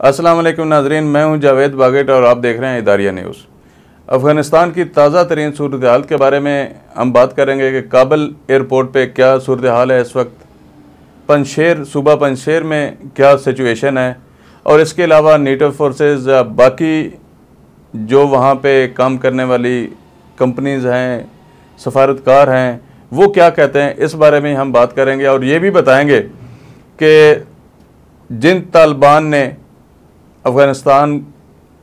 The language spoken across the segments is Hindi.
अस्सलाम वालेकुम नाजरीन, मैं हूं जावेद बागेट और आप देख रहे हैं इदारिया न्यूज़। अफ़गानिस्तान की ताज़ा तरीन सूरत हाल के बारे में हम बात करेंगे कि काबुल एयरपोर्ट पे क्या सूरत हाल है इस वक्त, पंजशेर सूबा पंजशेर में क्या सिचुएशन है, और इसके अलावा नेटो फोर्सेस बाकी जो वहाँ पे काम करने वाली कंपनीज़ हैं, सफारतकार हैं, वो क्या कहते हैं, इस बारे में हम बात करेंगे। और ये भी बताएंगे कि जिन तालिबान ने अफ़गानिस्तान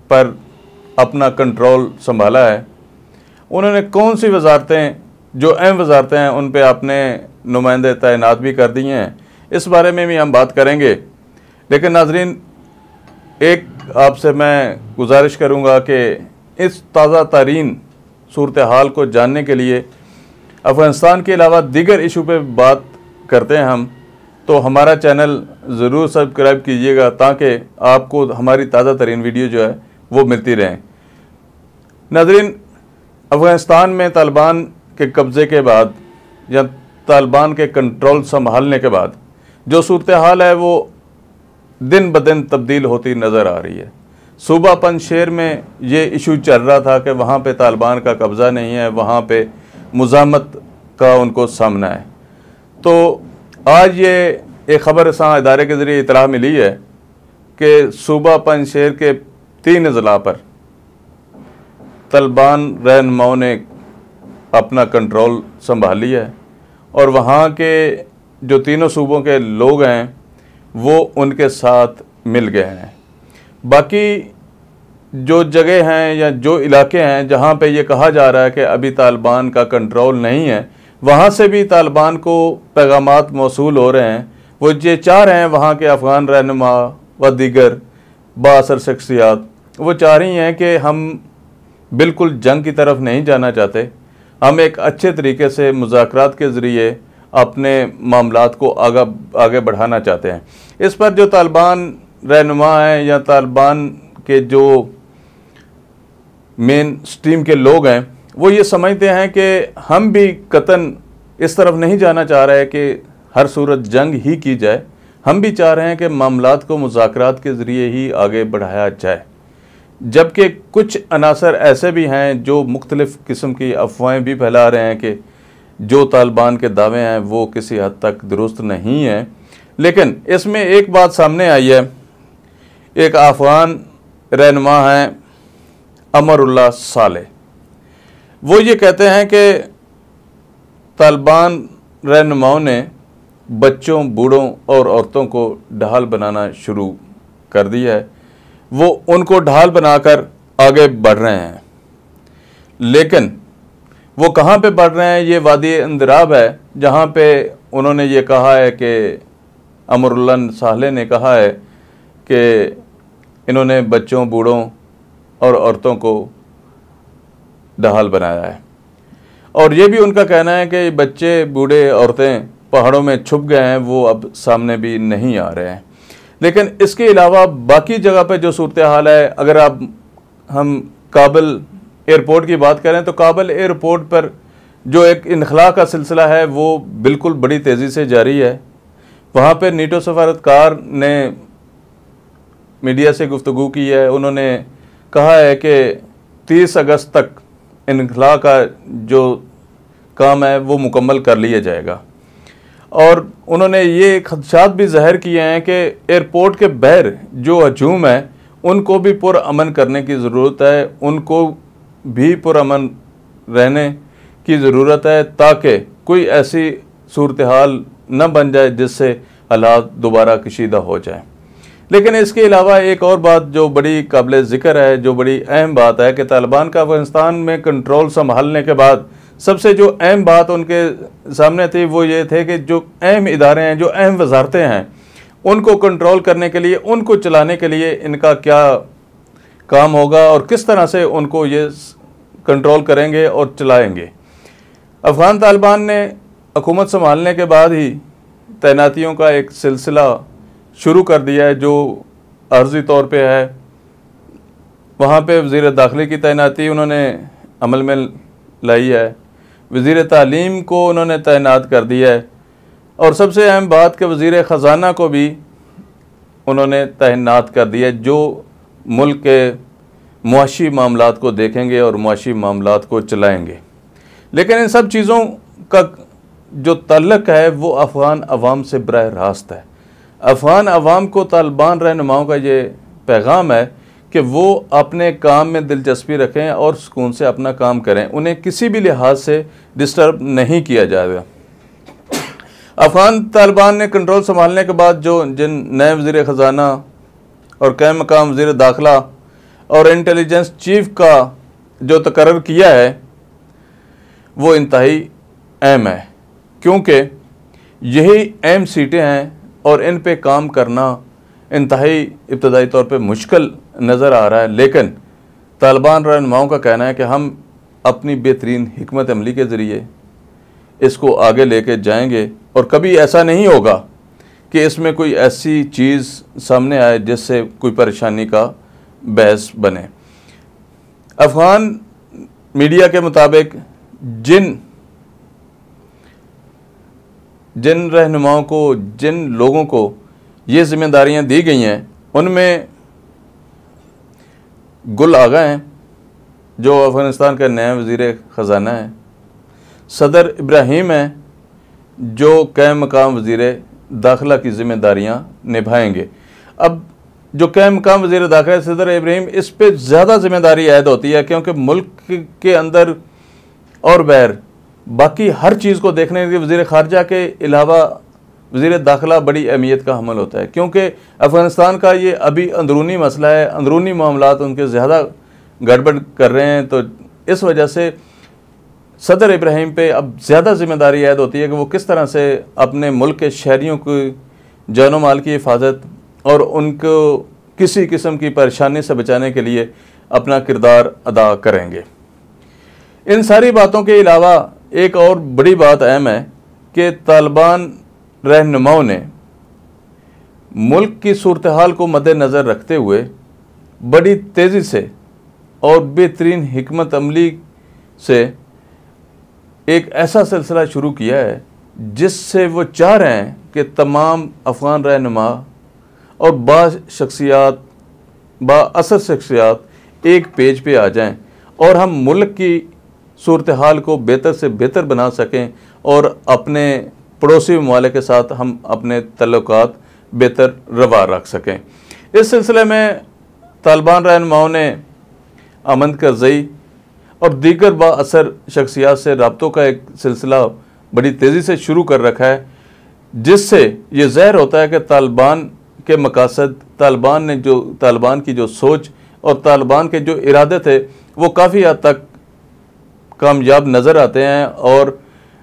पर अपना कंट्रोल संभाला है, उन्होंने कौन सी वजारतें, जो अहम वजारतें हैं, उन पे अपने नुमाइंदे तैनात भी कर दिए हैं। इस बारे में भी हम बात करेंगे। लेकिन नाजरीन, एक आपसे मैं गुजारिश करूंगा कि इस ताज़ा तरीन सूरत हाल को जानने के लिए अफ़गानिस्तान के अलावा दीगर इशू पे बात करते हैं हम, तो हमारा चैनल ज़रूर सब्सक्राइब कीजिएगा ताकि आपको हमारी ताज़ा तरीन वीडियो जो है वो मिलती रहें। नाज़रीन, अफ़गानिस्तान में तालिबान के कब्ज़े के बाद या तालिबान के कंट्रोल संभालने के बाद जो सूरत हाल है वो दिन ब दिन तब्दील होती नज़र आ रही है। सूबा पंजशेर में ये इशू चल रहा था कि वहाँ पे तालिबान का कब्ज़ा नहीं है, वहाँ पे मुज़ाहमत का उनको सामना है। तो आज ये एक ख़बर रसां इदारे के ज़रिए इतला मिली है कि सूबा पंजशेर के 3 अज़ला पर तालिबान रहनुमाओं ने अपना कंट्रोल संभाल लिया है और वहाँ के जो तीनों सूबों के लोग हैं वो उनके साथ मिल गए हैं। बाकी जो जगह हैं या जो इलाके हैं जहाँ पे ये कहा जा रहा है कि अभी तालिबान का कंट्रोल नहीं है, वहाँ से भी तालिबान को पैगामात मौसूल हो रहे हैं। वो ये चाह रहे हैं, वहाँ के अफ़गान रहनुमा व दीगर बाअसर शख्सियात वो चाह रही हैं कि हम बिल्कुल जंग की तरफ नहीं जाना चाहते, हम एक अच्छे तरीके से मुज़ाकरात के ज़रिए अपने मामलात को आगे बढ़ाना चाहते हैं। इस पर जो तालिबान रहनुमा हैं या तालिबान के जो मेन स्ट्रीम के लोग हैं वो ये समझते हैं कि हम भी कतन इस तरफ नहीं जाना चाह रहे कि हर सूरत जंग ही की जाए, हम भी चाह रहे हैं कि मामलात को मुज़ाकरात के ज़रिए ही आगे बढ़ाया जाए। जबकि कुछ अनासर ऐसे भी हैं जो मुख्तलिफ़ किस्म की अफवाहें भी फैला रहे हैं कि जो तालिबान के दावे हैं वो किसी हद तक दुरुस्त नहीं हैं। लेकिन इसमें एक बात सामने आई है, एक अफ़गान रहनुमा हैं अमरुल्लाह साले, वो ये कहते हैं कि तालिबान रहनुमाओं ने बच्चों, बूढ़ों और औरतों को ढाल बनाना शुरू कर दिया है, वो उनको ढाल बनाकर आगे बढ़ रहे हैं। लेकिन वो कहाँ पे बढ़ रहे हैं, ये वादी इंदराब है जहाँ पे उन्होंने ये कहा है कि अमरुल्लाह साले ने कहा है कि इन्होंने बच्चों, बूढ़ों और औरतों को ढाल बनाया है। और ये भी उनका कहना है कि बच्चे, बूढ़े, औरतें पहाड़ों में छुप गए हैं, वो अब सामने भी नहीं आ रहे हैं। लेकिन इसके अलावा बाकी जगह पे जो सूरत हाल है, अगर हम काबुल एयरपोर्ट की बात करें तो काबुल एयरपोर्ट पर जो एक इनखला का सिलसिला है वो बिल्कुल बड़ी तेज़ी से जारी है। वहाँ पे नेटो सफारतकार ने मीडिया से गुफ्तगू की है, उन्होंने कहा है कि 30 अगस्त तक इनखला का जो काम है वो मुकम्मल कर लिया जाएगा। और उन्होंने ये खदशात भी ज़ाहिर किए हैं कि एयरपोर्ट के बहर जो हजूम है उनको भी पुरअमन करने की ज़रूरत है, उनको भी पुरअमन रहने की ज़रूरत है ताकि कोई ऐसी सूरत हाल न बन जाए जिससे हालात दोबारा कशीदा हो जाए। लेकिन इसके अलावा एक और बात जो बड़ी काबिल ज़िक्र है, जो बड़ी अहम बात है कि तालिबान का अफ़गानिस्तान में कंट्रोल संभालने के बाद सबसे जो अहम बात उनके सामने थी वो ये थे कि जो अहम इदारे हैं, जो अहम वजारतें हैं, उनको कंट्रोल करने के लिए, उनको चलाने के लिए इनका क्या काम होगा और किस तरह से उनको ये कंट्रोल करेंगे और चलाएंगे। अफ़गान तालिबान ने हुकूमत संभालने के बाद ही तैनातियों का एक सिलसिला शुरू कर दिया है जो अर्जी तौर पे है। वहाँ पे वज़ीर दाखिले की तैनाती उन्होंने अमल में लाई है, वज़ीर तालीम को उन्होंने तैनात कर दिया है और सबसे अहम बात कि वज़ीर ख़जाना को भी उन्होंने तैनात कर दिया जो मुल्क के मुआशी मामलात को देखेंगे और मुआशी मामलात को चलाएंगे। लेकिन इन सब चीज़ों का जो ताल्लुक़ है वो अफ़गान अवाम से बराह रास्त है। अफ़गान अवाम को तालिबान रहनुमाओं का ये पैगाम है कि वो अपने काम में दिलचस्पी रखें और सुकून से अपना काम करें, उन्हें किसी भी लिहाज से डिस्टर्ब नहीं किया जाएगा। अफ़गान तालिबान ने कंट्रोल संभालने के बाद जिन नए वज़ीर ख़जाना और क़ायम मक़ाम वज़ीर दाखिला और इंटेलिजेंस चीफ का जो तकर्रर किया है वो इंतहाई अहम है, क्योंकि यही अहम सीटें हैं और इन पे काम करना इंतहाई इब्तदाई तौर पे मुश्किल नज़र आ रहा है। लेकिन तालिबान रहनुमाओं का कहना है कि हम अपनी बेहतरीन हिकमत अमली के ज़रिए इसको आगे लेके जाएंगे और कभी ऐसा नहीं होगा कि इसमें कोई ऐसी चीज़ सामने आए जिससे कोई परेशानी का बहस बने। अफ़गान मीडिया के मुताबिक जिन रहनुमाओं को, जिन लोगों को ये ज़िम्मेदारियां दी गई हैं, उनमें गुल आगा हैं जो अफ़गानिस्तान का नया वज़ीर ख़जाना है, सदर इब्राहीम हैं जो क़ायम मक़ाम वज़ीर दाखिला की ज़िम्मेदारियां निभाएंगे। अब जो क़ायम मक़ाम वज़ीर दाखिला सदर इब्राहीम, इस पे ज़्यादा ज़िम्मेदारी आयद होती है क्योंकि मुल्क के अंदर और बाहर बाकी हर चीज़ को देखने के लिए वज़ीर ख़ारजा के अलावा वज़ीर दाखिला बड़ी अहमियत का हमल होता है, क्योंकि अफ़गानिस्तान का ये अभी अंदरूनी मसला है, अंदरूनी मामलात उनके ज़्यादा गड़बड़ कर रहे हैं। तो इस वजह से सदर इब्राहीम पे अब ज़्यादा ज़िम्मेदारी ऐद होती है कि वो किस तरह से अपने मुल्क के शहरियों की जानो माल की हिफाजत और उनको किसी किस्म की परेशानी से बचाने के लिए अपना किरदार अदा करेंगे। इन सारी बातों के अलावा एक और बड़ी बात अहम है कि तालिबान रहनुमाओं ने मुल्क की सूरत हाल को मद्देनज़र रखते हुए बड़ी तेज़ी से और बेहतरीन हिकमत अमली से एक ऐसा सिलसिला शुरू किया है जिससे वो चाह रहे हैं कि तमाम अफ़गान रहनुमा और बाअसर शख्सियात एक पेज पे आ जाएं और हम मुल्क की सूरत हाल को बेहतर से बेहतर बना सकें और अपने पड़ोसी ममालिक के साथ हम अपने तल्लुकात बेहतर रवा रख सकें। इस सिलसिले में तालिबान रहनुमाओं ने अमन करज़ई और दीगर बाअसर शख्सियात से रब्तों का एक सिलसिला बड़ी तेज़ी से शुरू कर रखा है, जिससे ये ज़ाहिर होता है कि तालिबान के मकासद, तालिबान की जो सोच और तालिबान के जो इरादे थे वो काफ़ी हद तक कामयाब नज़र आते हैं। और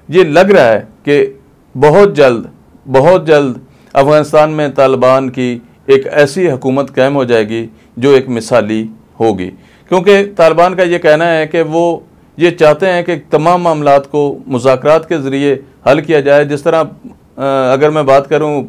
ये लग रहा है कि बहुत जल्द अफ़गानिस्तान में तालिबान की एक ऐसी हुकूमत कायम हो जाएगी जो एक मिसाली होगी, क्योंकि तालिबान का ये कहना है कि वो ये चाहते हैं कि तमाम मामलात को मुज़ाकरात के ज़रिए हल किया जाए। जिस तरह अगर मैं बात करूं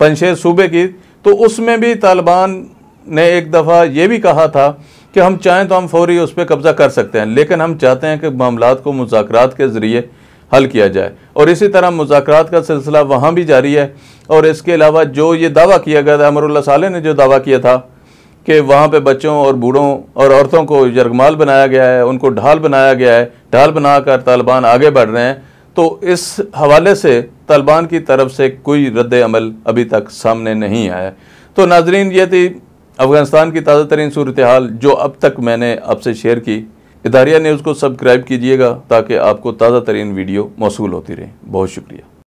पंजशेर सूबे की, तो उसमें भी तालिबान ने एक दफ़ा ये भी कहा था कि हम चाहें तो हम फौरी उस पर कब्ज़ा कर सकते हैं, लेकिन हम चाहते हैं कि मामलात को मुज़ाकरात के ज़रिए हल किया जाए। और इसी तरह मुज़ाकरात का सिलसिला वहाँ भी जारी है। और इसके अलावा जो ये दावा किया गया था, अमरुल्लाह सालेह ने जो दावा किया था कि वहाँ पे बच्चों और बूढ़ों और औरतों को यरगमाल बनाया गया है, उनको ढाल बनाया गया है, ढाल बनाकर तालिबान आगे बढ़ रहे हैं, तो इस हवाले से तालिबान की तरफ से कोई रद्द अमल अभी तक सामने नहीं आया। तो नाजरीन, ये थी अफ़गानिस्तान की ताज़ा तरीन सूरत हाल जो अब तक मैंने आपसे शेयर की। इदारिया न्यूज़ को सब्सक्राइब कीजिएगा ताकि आपको ताज़ा तरीन वीडियो मौसूल होती रहे। बहुत शुक्रिया।